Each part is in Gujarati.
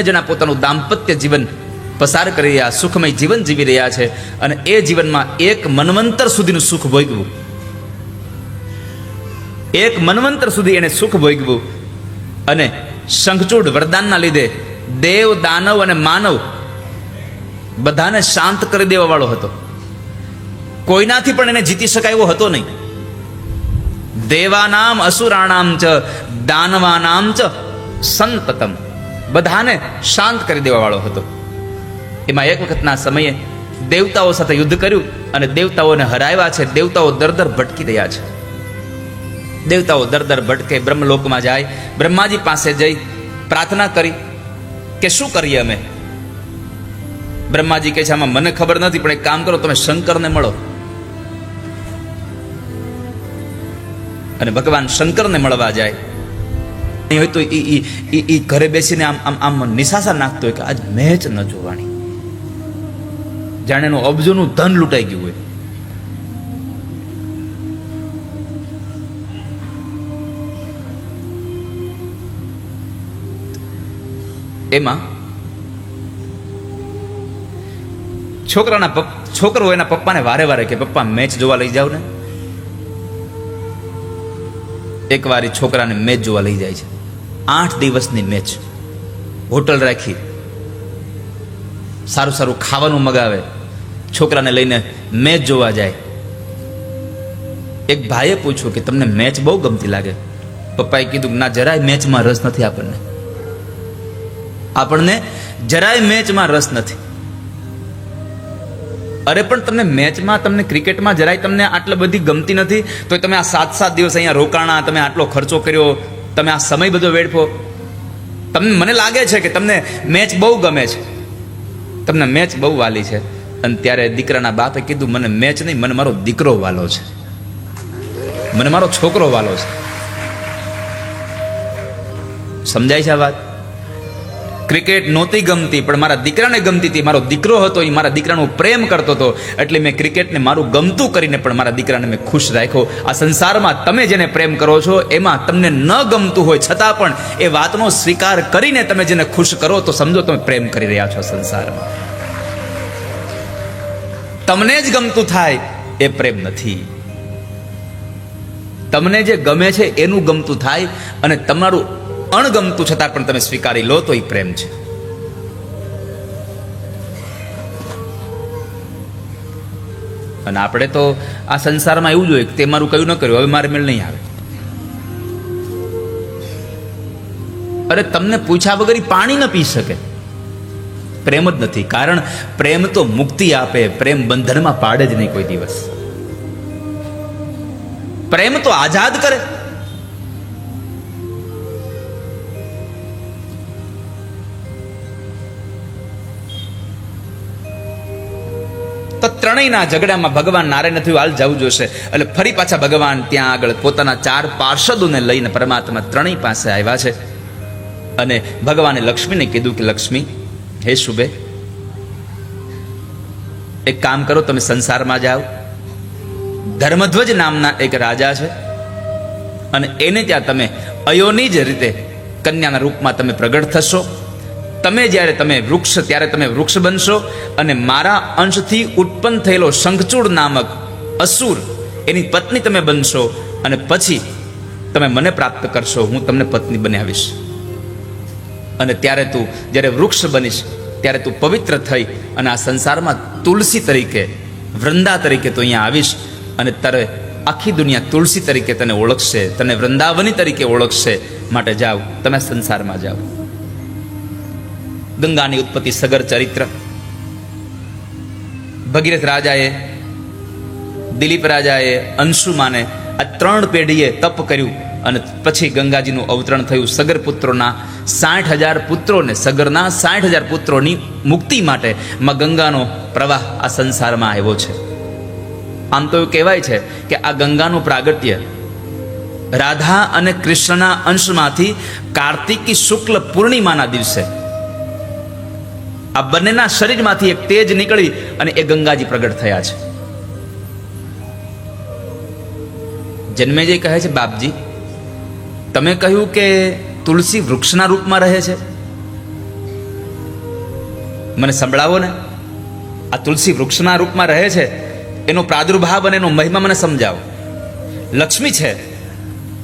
જણા પોતાનું દાંપત્ય જીવન પસાર કરી રહ્યા, સુખમય જીવન જીવી રહ્યા છે અને એ જીવનમાં એક મન્વંતર સુધીનું સુખ ભોગવ્યું, એક મન્વંતર સુધી એને સુખ ભોગવ્યું અને શંખચૂડ વરદાનના લીધે દેવ, દાનવ અને માનવ બધાને શાંત કરી દેવા વાળો હતો. કોઈનાથી પણ એને જીતી શકાય એવો હતો નહીં. દેવાનામ અસુરાણામ ચ દાનવાનામ ચ સંતતમ, બધાને શાંત કરી દેવા વાળો હતો. એમાં એક વખતના સમયે દેવતાઓ સાથે યુદ્ધ કર્યું અને દેવતાઓને હરાવ્યા છે. દેવતાઓ દર ભટકી રહ્યા છે. દેવતાઓ દર ભટકે બ્રહ્મલોકમાં જાય. બ્રહ્માજી પાસે જઈ પ્રાર્થના કરી કે શું કરીએ અમે. બ્રહ્માજી કહે છે આમાં મને ખબર નથી, પણ એક કામ કરો, તમે શંકરને મળો. અને ભગવાન શંકરને મળવા જાય. નહીં હોય તો એ ઘરે બેસીને આમ આમ નિશાસા નાખતો હોય કે આજ મેચ ન જોવાની, જાણે એનું અબજોનું ધન લૂંટાઈ ગયું હોય. એમાં છોકરો એના પપ્પાને વારે કે પપ્પા મેચ જોવા લઈ જાવ ને. એક વાર છોકરાને મેચ જોવા લઈ જાય છે. 8 દિવસની મેચ, હોટલ રાખી, સારું સારું ખાવાનું મગાવે, છોકરાને લઈને મેચ જોવા જાય. એક ભાઈએ પૂછ્યું કે તમને મેચ બહુ ગમતી લાગે. પપ્પાએ કીધું ના, જરાય મેચમાં રસ નથી. આપણને જરાય મેચમાં રસ નથી. અરે પણ તમને મેચમાં, તમને ક્રિકેટમાં જરાય તમને આટલી બધી ગમતી નથી તો તમે આ 7 દિવસ અહીંયા રોકાણા, તમે આટલો ખર્ચો કર્યો, તમે આ સમય બધો વેડફો. મને લાગે છે કે તમને મેચ બહુ ગમે છે, તમને મેચ બહુ વાલી છે. અને ત્યારે દીકરાના બાપે કીધું મને મેચ નહીં, મને મારો દીકરો વાલો છે, મને મારો છોકરો વાલો છે. સમજાય છે આ વાત? ક્રિકેટ નહોતી ગમતી પણ મારા દીકરાને ગમતી હતી. મારો દીકરો હતો, એ મારા દીકરાનો પ્રેમ કરતો હતો, એટલે મેં ક્રિકેટને મારું ગમતું કરીને પણ મારા દીકરાને મેં ખુશ રાખ્યો. આ સંસારમાં તમે જેને પ્રેમ કરો છો એમાં તમને ન ગમતું હોય છતાં પણ એ વાતનો સ્વીકાર કરીને તમે જેને ખુશ કરો તો સમજો તમે પ્રેમ કરી રહ્યા છો સંસારમાં. તમને જ ગમતું થાય એ પ્રેમ નથી. તમને જે ગમે છે એનું ગમતું થાય અને તમારું અણગમતું છતાં પણ તમે સ્વીકારી લો તો એ પ્રેમ છે. અને આપણે તો આ સંસારમાં એવું જોઈએ કે તે મારું કયું ન કર્યું, હવે મારે મેળ નહીં આવે. અરે તમને પૂછ્યા વગર પાણી ન પી શકે. પ્રેમ જ નથી. કારણ પ્રેમ તો મુક્તિ આપે, પ્રેમ બંધનમાં પાડે જ નહીં કોઈ દિવસ. પ્રેમ તો આઝાદ કરે. તો ત્રણેયના ઝઘડામાં ભગવાન નારાયણ થયું હાલ જવું જોશે. એટલે ફરી પાછા ભગવાન ત્યાં આગળ પોતાના 4 પાર્ષદોને લઈને પરમાત્મા ત્રણેય પાસે આવ્યા છે. અને ભગવાને લક્ષ્મીને કીધું કે લક્ષ્મી, હે શુભે, એક કામ કરો, તમે સંસારમાં જાઓ. ધર્મધ્વજ નામના એક રાજા છે અને એને ત્યાં તમે અયોની જ રીતે કન્યાના રૂપમાં તમે પ્રગટ થશો. તમે જ્યારે તમે વૃક્ષ, ત્યારે તમે વૃક્ષ બનશો અને મારા અંશથી ઉત્પન્ન થયેલો શંખચૂડ નામક અસુર, એની પત્ની તમે બનશો અને પછી તમે મને પ્રાપ્ત કરશો, હું તમને પત્ની બનાવીશ. અને ત્યારે તું જ્યારે વૃક્ષ બનીશ ત્યારે તું પવિત્ર થઈ અને આ સંસારમાં તુલસી તરીકે, વૃંદા તરીકે તું અહીંયા આવીશ અને તારે આખી દુનિયા તુલસી તરીકે તને ઓળખશે, તને વૃંદાવની તરીકે ઓળખશે. માટે જાઓ, તમે સંસારમાં જાઓ. ગંગાની ઉત્પત્તિ સગર ચરિત્ર. ભગીરથ રાજાએ, દિલીપ રાજાએ, અંશુમાને આ 3 પેઢીએ તપ કર્યું અને પછી ગંગાજીનું અવતરણ થયું. સગર પુત્રોના 60,000 પુત્રોને, સગરના 60,000 પુત્રોની મુક્તિ માટે માં ગંગાનો પ્રવાહ આ સંસારમાં આવ્યો છે. આમ તો એવું કહેવાય છે કે આ ગંગાનું પ્રાગટ્ય રાધા અને કૃષ્ણના અંશમાંથી કાર્તિકી શુક્લ પૂર્ણિમાના દિવસે આ બંનેના શરીરમાંથી એક તેજ નીકળી અને એ ગંગાજી પ્રગટ થયા છે. જન્મેજય કહે છે, બાપજી તમે કહ્યું કે તુલસી વૃક્ષના રૂપમાં રહે છે, મને સંભળાવો ને, આ તુલસી વૃક્ષના રૂપમાં રહે છે, એનો પ્રાદુર્ભાવ અને એનો મહિમા મને સમજાવો. લક્ષ્મી છે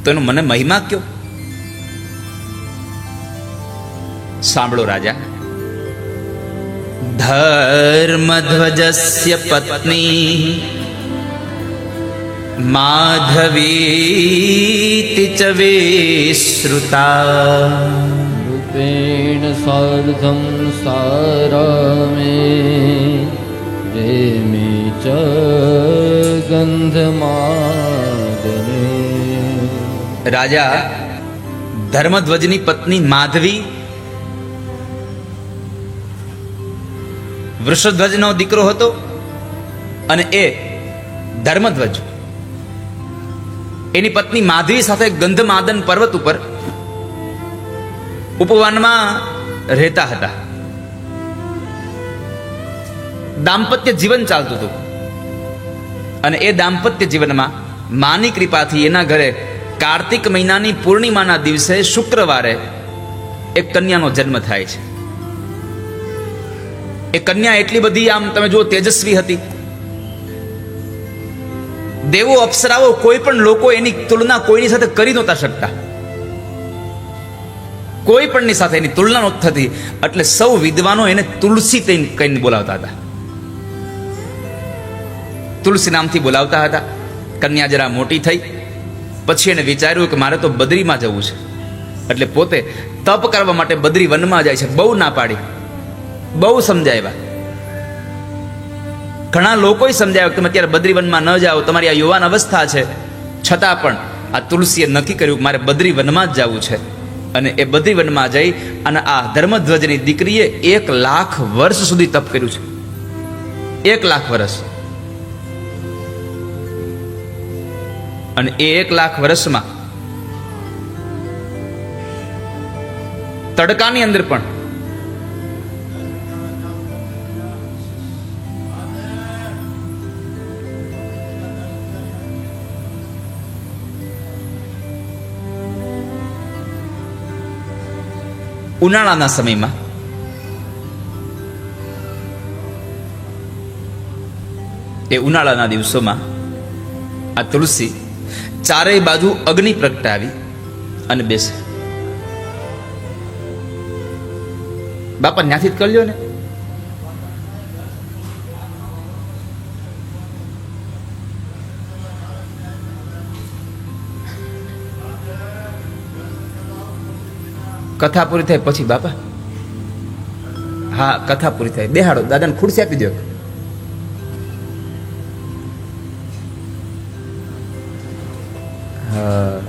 તો એનો મને મહિમા કયો. સાંભળો રાજા. ધર્મધ્વજસ્ય પત્ની માધવીતિ ચ વિશ્રુતા રૂપેણ સાર્ધં સારમે રેમે ચ ગંધમાદને. રાજા ધર્મધ્વજની પત્ની માધવી વૃષધ્વજનો દીકરો હતો અને એ ધર્મધ્વજ એની પત્ની માધવી સાથે ગંધમાદન પર્વત ઉપર ઉપવનમાં રહેતા હતા. દાંપત્ય જીવન ચાલતું હતું અને એ દાંપત્ય જીવનમાં માની કૃપાથી એના ઘરે કાર્તિક મહિનાની પૂર્ણિમાના દિવસે શુક્રવારે એક કન્યાનો જન્મ થાય છે. એ કન્યા એટલી બધી આમ તમે જુઓ તેજસ્વી હતી. દેવો અપ્સરાઓ કોઈ પણ લોકો એની તુલના કોઈની સાથે કરી નહોતા શકતા. કોઈ પણની સાથે એની તુલના નહોતી થતી. એટલે સૌ વિદ્વાનો એને તુલસી કહીને બોલાવતા હતા. તુલસી નામથી બોલાવતા હતા. કન્યા જરા મોટી થઈ પછી એને વિચાર્યું કે મારે તો બદ્રીમાં જવું છે. એટલે પોતે તપ કરવા માટે બદ્રી વનમાં જાય છે. બહુ ના પાડી, બહુ સમજાવ્યા. ઘણા લોકોએ સમજાવ્યા કે તમે અત્યારે બદ્રી વનમાં ન જાઓ, તમારી આ યુવાન અવસ્થા છે. છતાં પણ આ તુલસીએ નક્કી કર્યું કે મારે બદ્રી વનમાં જ જવું છે. અને એ બદ્રી વનમાં જઈ અને આ ધર્મધ્વજની દીકરીએ 1,00,000 વર્ષ સુધી તપ કર્યું છે. 1,00,000 વર્ષ. અને એ 1,00,000 વર્ષમાં તડકાની અંદર પણ ઉનાળાના સમયમાં એ ઉનાળાના દિવસોમાં આ તુલસી ચારેય બાજુ અગ્નિ પ્રગટાવી અને બેસે. બાપા ત્યાંથી જ કરજો ને. કથા પૂરી થાય પછી બાપા. હા, કથા પૂરી થાય બેહાડો, દાદાને ખુરશી આપી દો. હા,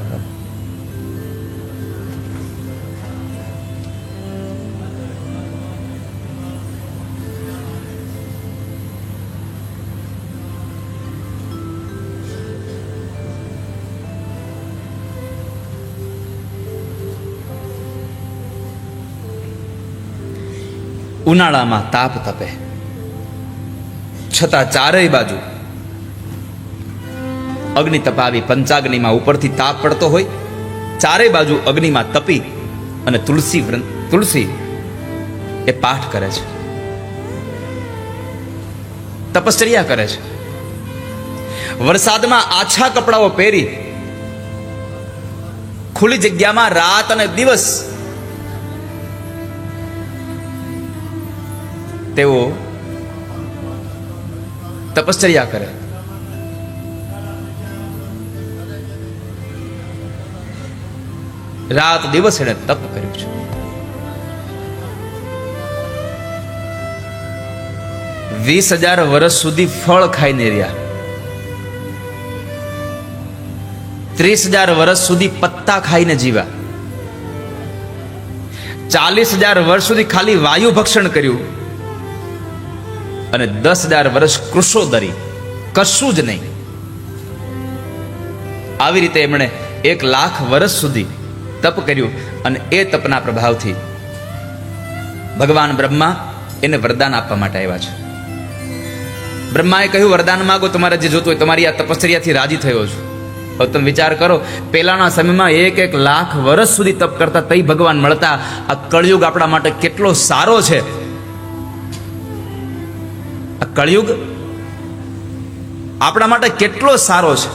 ઉનાળામાં તાપ તપે છતાં ચારેય બાજુ અગ્નિ તપાવી, પંચાગ્નિમાં ઉપરથી તાપ પડતો હોય, ચારેય બાજુ અગ્નિમાં તપી અને તુલસી એ પાઠ કરે છે, તપશ્ચર્યા કરે છે. વરસાદમાં આછા કપડાઓ પહેરી ખુલ્લી જગ્યામાં રાત અને દિવસ તેઓ તપશ્ચર્યા કરે. રાત દિવસ એણે તપ કર્યું છે. વીસ 20,000 વર્ષ સુધી ફળ ખાઈને રહ્યા. 30,000 વર્ષ સુધી પત્તા ખાઈને જીવ્યા. 40,000 વર્ષ સુધી ખાલી વાયુ ભક્ષણ કર્યું અને 10,000 વર્ષ કૃષોદરી, કશું જ નહીં. આવી રીતે એમણે 1,00,000 વર્ષ સુધી તપ કર્યું અને એ તપના પ્રભાવથી ભગવાન બ્રહ્મા એને વરદાન આપવા માટે આવ્યા છે. બ્રહ્માએ કહ્યું, વરદાન માગો, તમારે જે જોતું હોય. તમારી આ તપશ્ચર્યાથી રાજી થયો છું. હવે તમે વિચાર કરો, પહેલાના સમયમાં 1,00,000 વર્ષ સુધી તપ કરતા તઈ ભગવાન મળતા. આ કળયુગ આપણા માટે કેટલો સારો છે. કળિયુગ આપણા માટે કેટલો સારો છે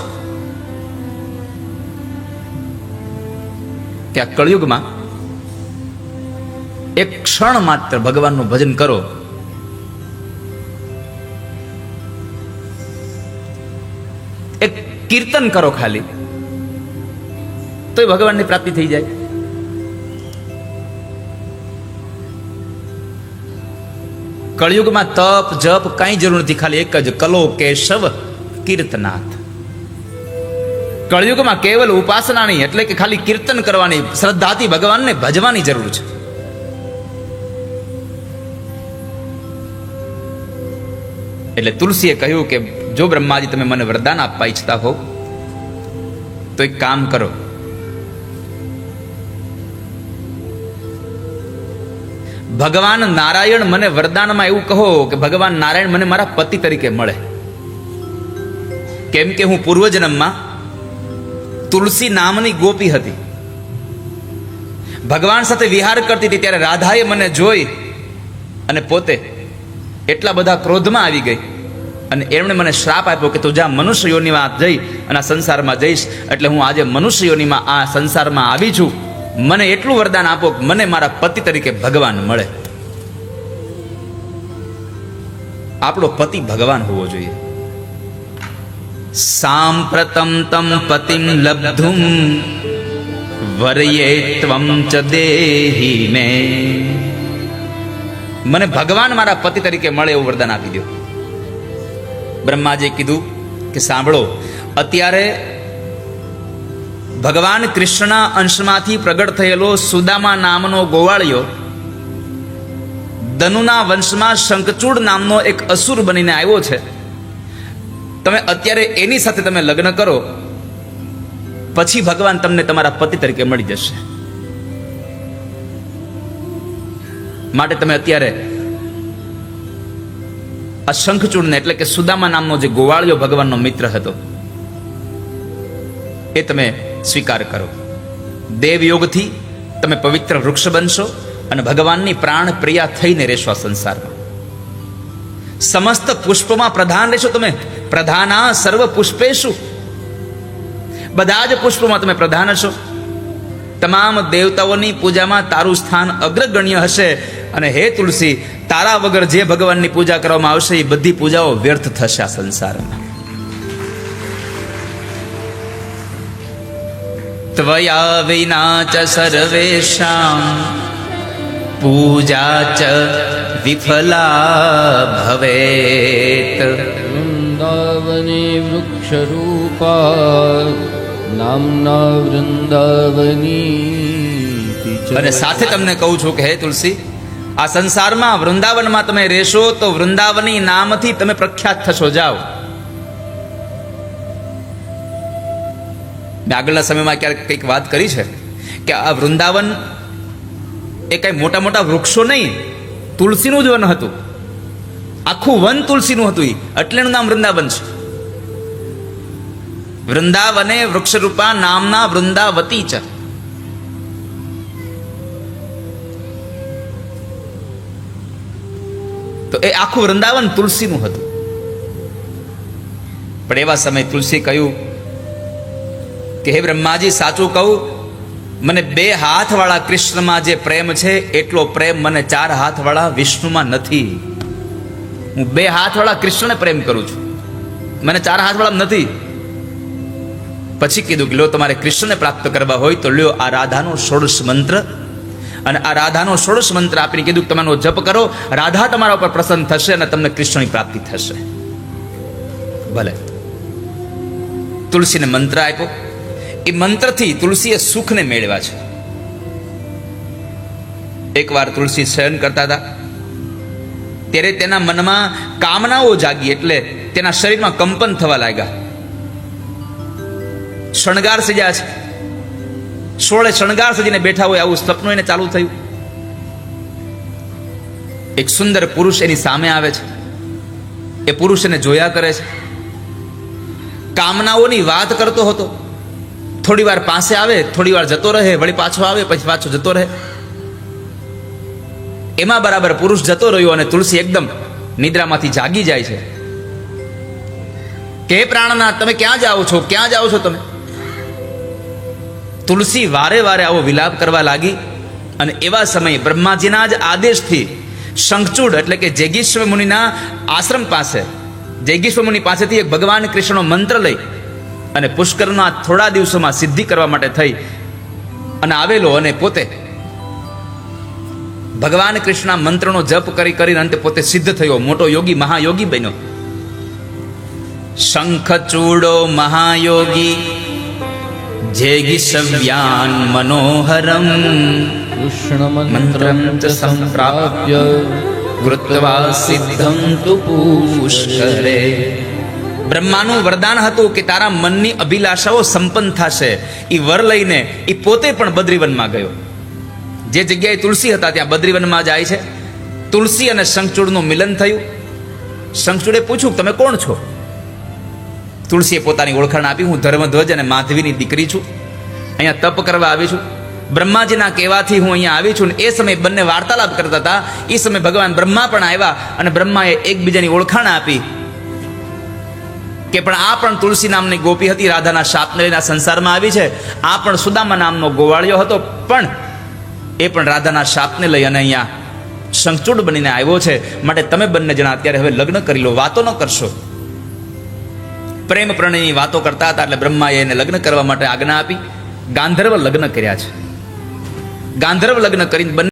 કે આ કળિયુગમાં એક ક્ષણ માત્ર ભગવાનનું ભજન કરો, એક કીર્તન કરો ખાલી, તો એ ભગવાનની પ્રાપ્તિ થઈ જાય. કળિયુગમાં તપ જપ કઈ જરૂર નથી, ખાલી એક જ કલો કેશવ કીર્તનાથ. કળિયુગમાં કેવલ ઉપાસનાની એટલે કે ખાલી કીર્તન કરવાની, શ્રદ્ધાથી ભગવાનને ભજવાની જરૂર છે. એટલે તુલસીએ કહ્યું કે જો બ્રહ્માજી તમે મને વરદાન આપવા ઈચ્છતા હો તો એક કામ કરો, ભગવાન નારાયણ મને વરદાનમાં એવું કહો કે ભગવાન નારાયણ મને મારા પતિ તરીકે મળે. કેમ કે હું પૂર્વજન્મમાં તુલસી નામની ગોપી હતી, ભગવાન સાથે વિહાર કરતી હતી, ત્યારે રાધાએ મને જોઈ અને પોતે એટલા બધા ક્રોધમાં આવી ગઈ અને એમણે મને શ્રાપ આપ્યો કે તું જા મનુષ્ય યોનિમાં જઈ અને આ સંસારમાં જઈશ. એટલે હું આજે મનુષ્ય યોનિમાં આ સંસારમાં આવી છું. મને એટલું વરદાન આપો કે મને મારા પતિ તરીકે ભગવાન મળે. આપણો પતિ ભગવાન હોવો જોઈએ. સાંપ્રતમ તમ પતિમ લબ્ધુમ વર્યે ત્વમ ચ દેહી મે. મને ભગવાન મારા પતિ તરીકે મળે એવું વરદાન આપી દો. બ્રહ્માજીએ કીધું કે સાંભળો, અત્યારે ભગવાન કૃષ્ણના અંશમાંથી પ્રગટ થયેલો સુદામા નામનો ગોવાળિયો ધનુના વંશમાં શંખચૂડ નામનો એક અસુર બનીને આવ્યો છે. તમે અત્યારે એની સાથે તમે લગ્ન કરો, પછી ભગવાન તમને તમારા પતિ તરીકે મળી જશે. માટે તમે અત્યારે આ શંખચૂડને એટલે કે સુદામા નામનો જે ગોવાળિયો ભગવાનનો મિત્ર હતો એ તમે સ્વીકાર કરો. દેવયોગથી તમે પવિત્ર વૃક્ષ બનશો અને ભગવાનની પ્રાણ પ્રિયા થઈને રહેશો આ સંસારમાં. સમસ્ત પુષ્પમાં પ્રધાન રહેશો તમે. પ્રધાના સર્વ પુષ્પેશુ, બધા જ પુષ્પોમાં તમે પ્રધાન હશો. તમામ દેવતાઓની પૂજામાં તારું સ્થાન અગ્રગણ્ય હશે. અને હે તુલસી, તારા વગર જે ભગવાનની પૂજા કરવામાં આવશે એ બધી પૂજાઓ વ્યર્થ થશે આ સંસારમાં. ત્વયા વિના ચ સર્વેષાં પૂજા ચ વિફલા ભવેત. વૃંદાવને વૃક્ષરૂપા નામના વૃંદાવની. અને સાથે તમને કહું છું કે હે તુલસી, આ સંસારમાં વૃંદાવનમાં તમે રહેશો તો વૃંદાવની નામથી તમે પ્રખ્યાત થશો. જાઓ. મેં આગળના સમયમાં ક્યારેક કંઈક વાત કરી છે કે આ વૃંદાવન એ કઈ મોટા મોટા વૃક્ષો નહીં, તુલસીનું જ વન હતું. આખું વન તુલસીનું હતું, એટલે એનું નામ વૃંદાવન છે. વૃંદાવને વૃક્ષરૂપા નામના વૃંદાવતી છે. તો એ આખું વૃંદાવન તુલસીનું હતું. પણ એવા સમય તુલસી કહ્યું કે હે બ્રહ્માજી, સાચું કહું, મને 2 હાથવાળા કૃષ્ણમાં જે પ્રેમ છે એટલો પ્રેમ મને 4 હાથવાળા વિષ્ણુમાં નથી. હું 2 હાથવાળા કૃષ્ણને પ્રેમ કરું છું, મને 4 હાથવાળા નથી. પછી કીધું કે લો, તમારે કૃષ્ણને પ્રાપ્ત કરવા હોય તો લ્યો આ રાધાનો 16 મંત્ર. અને આ રાધાનો 16 મંત્ર આપીને કીધું કે તમારો જપ કરો, રાધા તમારા ઉપર પ્રસન્ન થશે અને તમને કૃષ્ણની પ્રાપ્તિ થશે. ભલે. તુલસીને મંત્ર આપ્યો. એ મંત્રથી તુલસીએ સુખને મેળવ્યા છે. એકવાર તુલસી શયન કરતા હતા ત્યારે તેના મનમાં કામનાઓ જાગી, એટલે તેના શરીરમાં કંપન થવા લાગ્યા. શણગાર સજ્યા છે, 16 શણગાર સજીને બેઠા હોય આવું સપનું એને ચાલુ થયું. એક સુંદર પુરુષ એની સામે આવે છે. એ પુરુષ એને જોયા કરે છે, કામનાઓની વાત કરતો હતો. થોડી વાર પાસે આવે, થોડી વાર જતો રહે, વળી પાછો આવે, પછી પાછો જતો રહે. એમાં બરાબર પુરુષ જતો રહ્યો અને તુલસી એકદમ નિદ્રામાંથી જાગી જાય છે કે હે પ્રાણનાથ, તમે ક્યાં જાઓ છો, ક્યાં જાઓ છો તમે? તુલસી વારે વારે આવો વિલાપ કરવા લાગી. અને એવા સમયે બ્રહ્માજીના જ આદેશથી શંખચૂડ એટલે કે જૈગીશ્વર મુનિના આશ્રમ પાસે, જૈગીશ્વર મુનિ પાસેથી એક ભગવાન કૃષ્ણનો મંત્ર લઈ અને પુષ્કરના થોડા દિવસોમાં સિદ્ધિ કરવા માટે થઈ અને આવેલો, અને પોતે ભગવાન કૃષ્ણના મંત્રનો જપ કરી કરીને અંતે પોતે સિદ્ધ થયો, મોટો યોગી, મહાયોગી બન્યો. શંખચૂડો મહાયોગી જૈગીષવ્યાન મનોહરમ કૃષ્ણ મંત્રમ ચ સંપ્રાપ્ય કૃત્વા સિદ્ધમ તુ પુષ્કરે. બ્રહ્માનું વરદાન હતું કે તારા મનની અભિલાષાઓ સંપન્ન થશે. એ વર લઈને એ પોતે પણ બદ્રીવનમાં ગયો. જે જગ્યાએ તુલસી હતા ત્યાં બદ્રીવનમાં જાય છે. તુલસી અને શંખચૂડનું મિલન થયું. શંખચૂડે પૂછ્યું, તમે કોણ છો? તુલસીએ પોતાની ઓળખાણ આપી, હું ધર્મધ્વજ અને માધવીની દીકરી છું, અહીંયા તપ કરવા આવી છું. બ્રહ્માજીના કહેવાથી હું અહીંયા આવી છું. એ સમયે બંને વાર્તાલાપ કરતા હતા. એ સમયે ભગવાન બ્રહ્મા પણ આવ્યા અને બ્રહ્માએ એકબીજાની ઓળખાણ આપી કે પણ આ પણ તુલસી નામની ગોપી હતી, રાધાના શાપને લઈને સંસારમાં આવી છે. આ પણ સુદામા નામનો ગોવાળિયો હતો, પણ એ પણ રાધાના શાપને લઈ અને અહીંયા શંખચૂડ બનીને આવ્યો છે. માટે તમે બંને જણા અત્યારે હવે લગ્ન કરી લો, વાતો ન કરશો. પ્રેમ પ્રણયની વાતો કરતા હતા એટલે બ્રહ્માએ એને લગ્ન કરવા માટે આજ્ઞા આપી. ગાંધર્વ લગ્ન કર્યા છે. ગાંધર્વ લગ્ન કરીને બંને